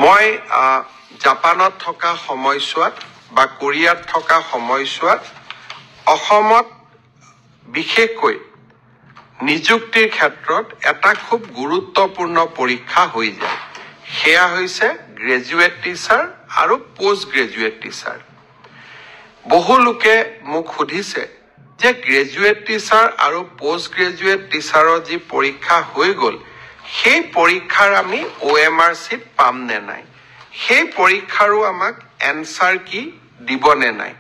মই জাপানত থকা সময়ছোৱাত বা কোৰিয়াত থকা সময়ছোৱাত অসমত বিশেষকৈ নিযুক্তিৰ ক্ষেত্ৰত এটা খুব গুৰুত্বপূৰ্ণ পৰীক্ষা হৈ যায়। সেয়া হৈছে গ্ৰেজুৱেট টিচাৰ আৰু পোষ্ট গ্ৰেজুৱেট টিচাৰ। বহু লোকে মোক সুধিছে যে গ্ৰেজুৱেট টিচাৰ আৰু পোষ্ট গ্ৰেজুৱেট টিচাৰৰ যি পৰীক্ষা হৈ গ'ল, সেই পৰীক্ষাৰ আমি OMR চিট পাম নে নাই, সেই পৰীক্ষাৰো আমাক এনসাৰ কি দিব নে নাই,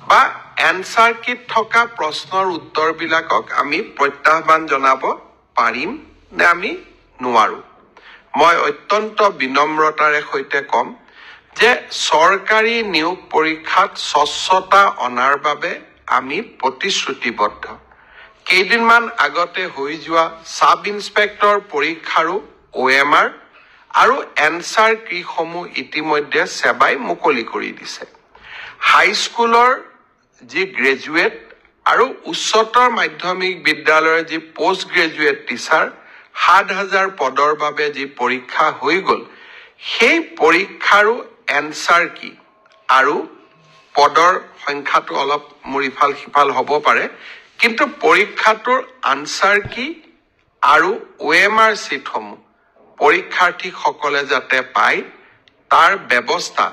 বা এনসাৰ কিট থকা প্ৰশ্নৰ উত্তৰবিলাকক আমি প্ৰত্যাহ্বান জনাব পাৰিম নে আমি নোৱাৰো। মই অত্যন্ত বিনম্ৰতাৰে সৈতে কম যে চৰকাৰী নিয়োগ পৰীক্ষাত স্বচ্ছতা অনাৰ বাবে আমি প্ৰতিশ্ৰুতিবদ্ধ। কেইদিনমান আগতে হৈ যোৱা সাব ইন্সপেক্টৰ পৰীক্ষাৰো OMR আৰু এনসাৰ কিসমূহ ইতিমধ্যে সেৱাই মুকলি কৰি দিছে। হাইস্কুলৰ যি গ্ৰেজুৱেট আৰু উচ্চতৰ মাধ্যমিক বিদ্যালয়ৰ যি পোষ্ট গ্ৰেজুৱেট টিচাৰ ৭,০০০ পদৰ বাবে যি পৰীক্ষা হৈ গ'ল, সেই পৰীক্ষাৰো এনসাৰ কি আৰু পদৰ সংখ্যাটো অলপ মোৰ ইফাল সিফাল হ'ব পাৰে, কিন্তু পৰীক্ষাটোৰ আনসাৰ কি আৰু OMR চিটসমূহ পৰীক্ষাৰ্থীসকলে যাতে পায় তাৰ ব্যৱস্থা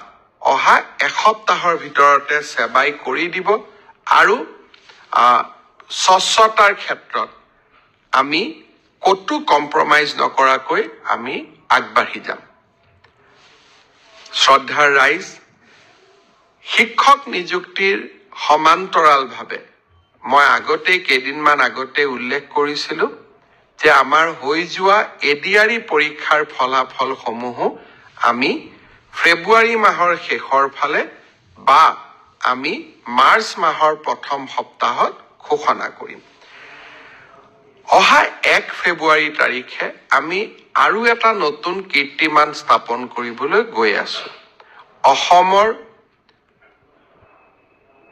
অহা এসপ্তাহৰ ভিতৰতে সেৱাই কৰি দিব আৰু স্বচ্ছতাৰ ক্ষেত্ৰত আমি কতো কম্প্ৰমাইজ নকৰাকৈ আমি আগবাঢ়ি যাম। শ্ৰদ্ধাৰ ৰাইজ, শিক্ষক নিযুক্তিৰ সমান্তৰালভাৱে মই কেইদিনমান আগতে উল্লেখ কৰিছিলোঁ যে আমাৰ হৈ যোৱা এডিআৰই পৰীক্ষাৰ ফলাফলসমূহো আমি ফেব্ৰুৱাৰী মাহৰ শেষৰ ফালে বা আমি মাৰ্চ মাহৰ প্ৰথম সপ্তাহত ঘোষণা কৰিম। অহা ১ ফেব্ৰুৱাৰী তাৰিখে আমি আৰু এটা নতুন কীৰ্তিমান স্থাপন কৰিবলৈ গৈ আছো। অসমৰ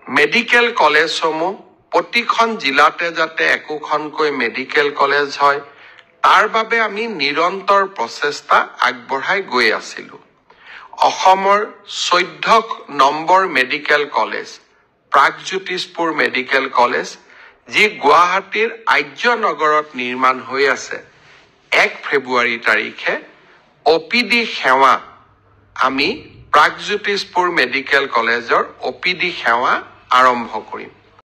মেডিকেল কলেজসমূহ প্ৰতিখন জিলাতে যাতে একোখনকৈ মেডিকেল কলেজ হয়, তাৰ বাবে আমি নিৰন্তৰ প্ৰচেষ্টা আগবঢ়াই গৈ আছিলোঁ। অসমৰ 14 number medical college Pragjyotishpur medical college, যি গুৱাহাটীৰ আৰ্যনগৰত নিৰ্মাণ হৈ আছে, ১ ফেব্ৰুৱাৰী তাৰিখে OPD সেৱা আমি প্ৰাগজ্যোতিষপুৰ মেডিকেল কলেজৰ OPD সেৱা আৰম্ভ কৰিম।